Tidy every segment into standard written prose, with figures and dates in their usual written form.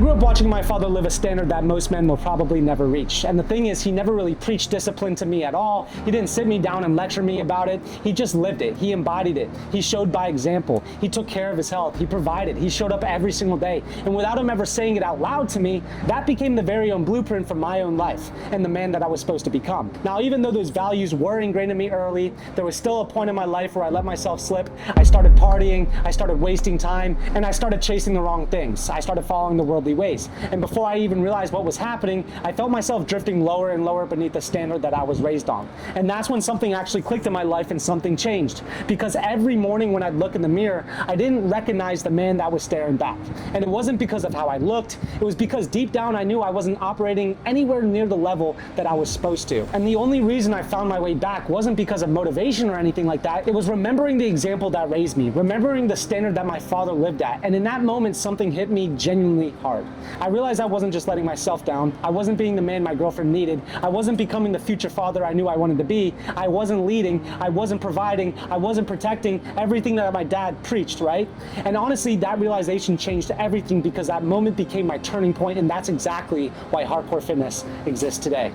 grew up watching my father live a standard that most men will probably never reach. And the thing is, he never really preached discipline to me at all. He didn't sit me down and lecture me about it. He just lived it. He embodied it. He showed by example. He took care of his health. He provided. He showed up every single day. And without him ever saying it out loud to me, that became the very own blueprint for my own life and the man that I was supposed to become. Now, even though those values were ingrained in me early, there was still a point in my life where I let myself slip. I started partying, I started wasting time, and I started chasing the wrong things. I started following the worldly ways. And before I even realized what was happening, I felt myself drifting lower and lower beneath the standard that I was raised on. And that's when something actually clicked in my life and something changed. Because every morning when I'd look in the mirror, I didn't recognize the man that was staring back. And it wasn't because of how I looked, it was because deep down I knew I wasn't operating anywhere near the level that I was supposed to. And the only reason I found my way back wasn't because of motivation or anything like that. It was remembering the example that raised me, remembering the standard that my father lived at. And in that moment, something hit me genuinely hard. I realized I wasn't just letting myself down. I wasn't being the man my girlfriend needed. I wasn't becoming the future father I knew I wanted to be. I wasn't leading. I wasn't providing. I wasn't protecting everything that my dad preached, right? And honestly, that realization changed everything because that moment became my turning point, and that's exactly why hardcore fitness exists today.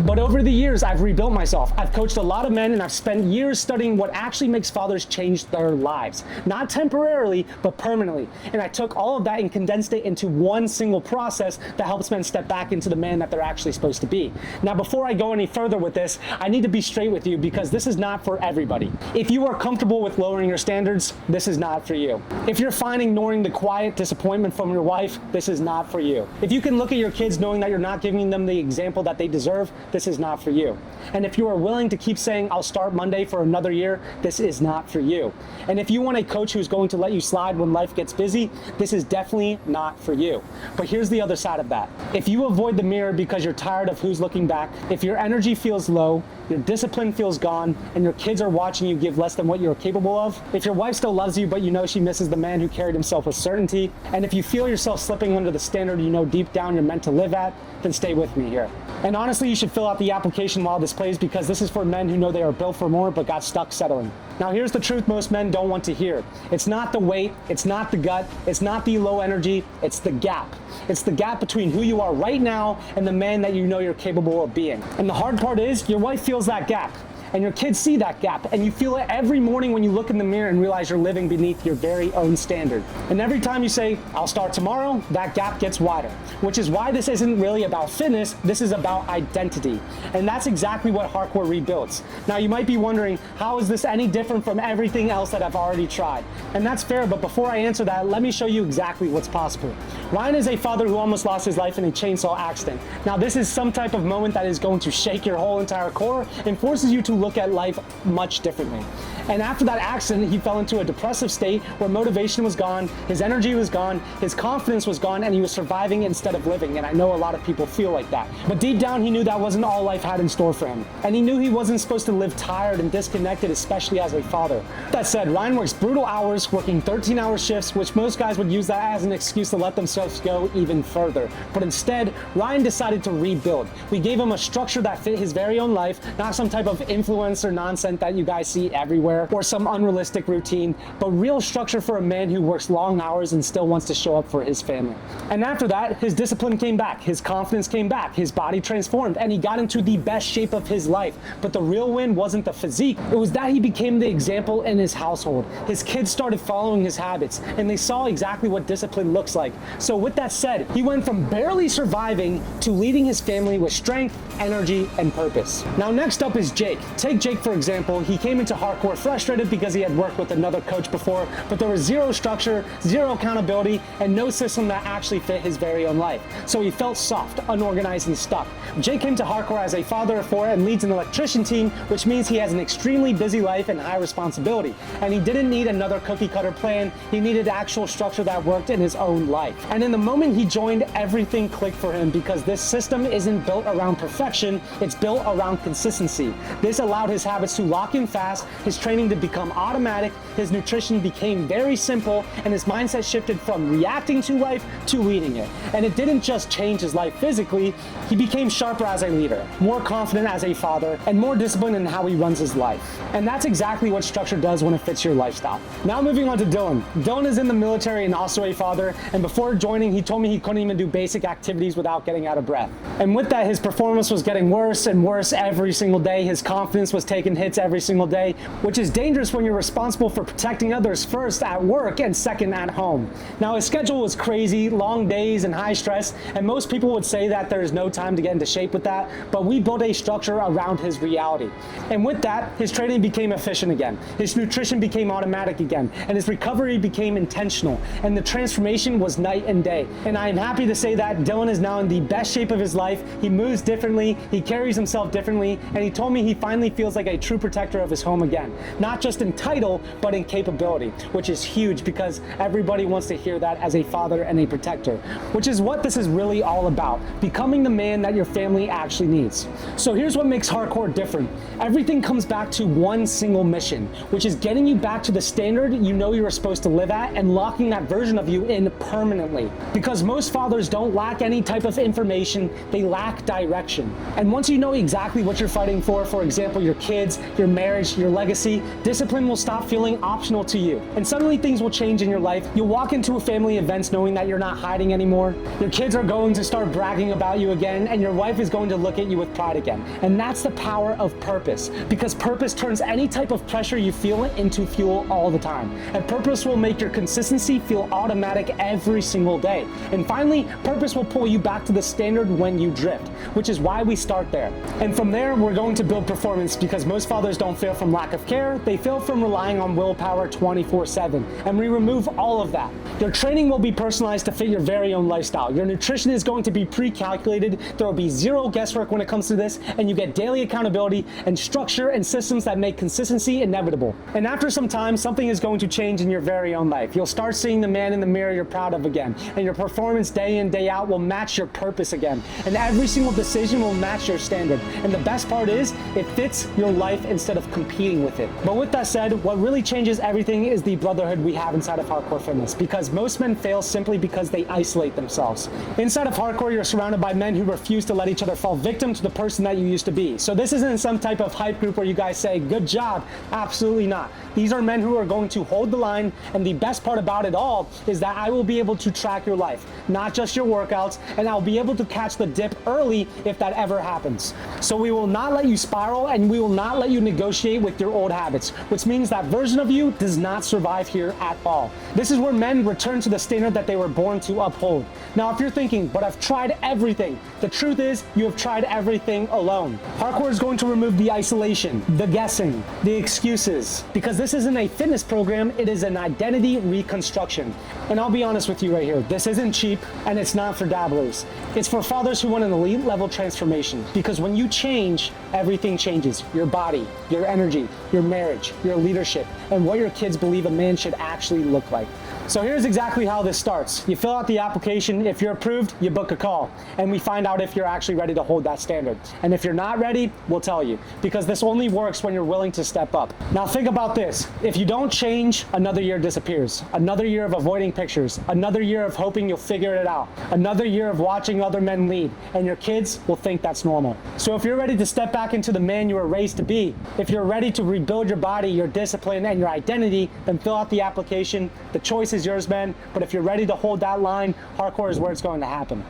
But over the years, I've rebuilt myself. I've coached a lot of men, and I've spent years studying what actually makes fathers change their lives. Not temporarily, but permanently. And I took all of that and condensed it into one single process that helps men step back into the man that they're actually supposed to be. Now, before I go any further with this, I need to be straight with you because this is not for everybody. If you are comfortable with lowering your standards, this is not for you. If you're fine ignoring the quiet disappointment from your wife, this is not for you. If you can look at your kids knowing that you're not giving them the example that they deserve, this is not for you. And if you are willing to keep saying, I'll start Monday for another year, this is not for you. And if you want a coach who's going to let you slide when life gets busy, this is definitely not for you. But here's the other side of that. If you avoid the mirror because you're tired of who's looking back, if your energy feels low, your discipline feels gone, and your kids are watching you give less than what you're capable of, if your wife still loves you but you know she misses the man who carried himself with certainty, and if you feel yourself slipping under the standard you know deep down you're meant to live at, then stay with me here. And honestly, you should fill out the application while this plays because this is for men who know they are built for more but got stuck settling. Now here's the truth most men don't want to hear. It's not the weight, it's not the gut, it's not the low energy, it's the gap. It's the gap between who you are right now and the man that you know you're capable of being. And the hard part is, your wife feels that gap. And your kids see that gap, and you feel it every morning when you look in the mirror and realize you're living beneath your very own standard. And every time you say, I'll start tomorrow, that gap gets wider, which is why this isn't really about fitness, this is about identity. And that's exactly what hardcore rebuilds. Now you might be wondering, how is this any different from everything else that I've already tried? And that's fair, but before I answer that, let me show you exactly what's possible. Ryan is a father who almost lost his life in a chainsaw accident. Now this is some type of moment that is going to shake your whole entire core and forces you to look at life much differently. And after that accident, he fell into a depressive state where motivation was gone, his energy was gone, his confidence was gone, and he was surviving instead of living. And I know a lot of people feel like that. But deep down, he knew that wasn't all life had in store for him. And he knew he wasn't supposed to live tired and disconnected, especially as a father. That said, Ryan works brutal hours, working 13-hour shifts, which most guys would use that as an excuse to let themselves go even further. But instead, Ryan decided to rebuild. We gave him a structure that fit his very own life, not some type of influencer nonsense that you guys see everywhere, or some unrealistic routine, but real structure for a man who works long hours and still wants to show up for his family. And after that, his discipline came back, his confidence came back, his body transformed, and he got into the best shape of his life. But the real win wasn't the physique, it was that he became the example in his household. His kids started following his habits, and they saw exactly what discipline looks like. So with that said, he went from barely surviving to leading his family with strength, energy, and purpose. Now next up is Jake. Take Jake for example. He came into hardcore frustrated because he had worked with another coach before, but there was zero structure, zero accountability, and no system that actually fit his very own life. So he felt soft, unorganized, and stuck. Jake came to hardcore as a father of four and leads an electrician team, which means he has an extremely busy life and high responsibility. And he didn't need another cookie cutter plan, he needed actual structure that worked in his own life. And in the moment he joined, everything clicked for him because this system isn't built around perfection, it's built around consistency. This allowed his habits to lock in fast, his training to become automatic, his nutrition became very simple, and his mindset shifted from reacting to life to leading it. And it didn't just change his life physically, he became sharper as a leader, more confident as a father, and more disciplined in how he runs his life. And that's exactly what structure does when it fits your lifestyle. Now moving on to Dylan. Dylan is in the military and also a father, and before joining, he told me he couldn't even do basic activities without getting out of breath. And with that, his performance was getting worse and worse every single day. His confidence was taking hits every single day, which is dangerous when you're responsible for protecting others first at work and second at home. Now, his schedule was crazy, long days and high stress, and most people would say that there's no time to get into shape with that, but we built a structure around his reality. And with that, his training became efficient again, his nutrition became automatic again, and his recovery became intentional, and the transformation was night and day. And I am happy to say that Dylan is now in the best shape of his life. He moves differently, he carries himself differently, and he told me he finally feels like a true protector of his home again, not just in title, but in capability, which is huge because everybody wants to hear that as a father and a protector, which is what this is really all about, becoming the man that your family actually needs. So here's what makes hardcore different. Everything comes back to one single mission, which is getting you back to the standard you know you are supposed to live at and locking that version of you in permanently. Because most fathers don't lack any type of information, they lack direction. And once you know exactly what you're fighting for example, your kids, your marriage, your legacy, discipline will stop feeling optional to you. And suddenly things will change in your life. You'll walk into a family events knowing that you're not hiding anymore. Your kids are going to start bragging about you again, and your wife is going to look at you with pride again. And that's the power of purpose, because purpose turns any type of pressure you feel into fuel all the time. And purpose will make your consistency feel automatic every single day. And finally, purpose will pull you back to the standard when you drift, which is why we start there. And from there, we're going to build performance, because most fathers don't fail from lack of care, they fail from relying on willpower 24/7. And we remove all of that. Your training will be personalized to fit your very own lifestyle. Your nutrition is going to be pre-calculated. There will be zero guesswork when it comes to this, and you get daily accountability and structure and systems that make consistency inevitable. And after some time, something is going to change in your very own life. You'll start seeing the man in the mirror you're proud of again, and your performance day in, day out will match your purpose again. And every single decision will match your standard. And the best part is, it fits your life instead of competing with it. But with that said, what really changes everything is the brotherhood we have inside of Hardcore Fitness, because most men fail simply because they isolate themselves. Inside of Hardcore, you're surrounded by men who refuse to let each other fall victim to the person that you used to be. So this isn't some type of hype group where you guys say, good job. Absolutely not. These are men who are going to hold the line, and the best part about it all is that I will be able to track your life, not just your workouts, and I'll be able to catch the dip early if that ever happens. So we will not let you spiral, and we will not let you negotiate with your old habits, which means that version of you does not survive here at all. This is where men return to the standard that they were born to uphold. Now, if you're thinking, but I've tried everything, the truth is you have tried everything alone. Hardcore is going to remove the isolation, the guessing, the excuses, because this isn't a fitness program, it is an identity reconstruction. And I'll be honest with you right here, this isn't cheap, and it's not for dabblers. It's for fathers who want an elite level transformation, because when you change, everything changes. Your body, your energy, your marriage, your leadership, and what your kids believe a man should actually look like. So here's exactly how this starts. You fill out the application. If you're approved, you book a call, and we find out if you're actually ready to hold that standard. And if you're not ready, we'll tell you, because this only works when you're willing to step up. Now think about this. If you don't change, another year disappears. Another year of avoiding pictures. Another year of hoping you'll figure it out. Another year of watching other men lead, and your kids will think that's normal. So if you're ready to step back into the man you were raised to be, if you're ready to rebuild your body, your discipline, and your identity, then fill out the application. The choice is yours, man. But if you're ready to hold that line, Hardcore is where it's going to happen.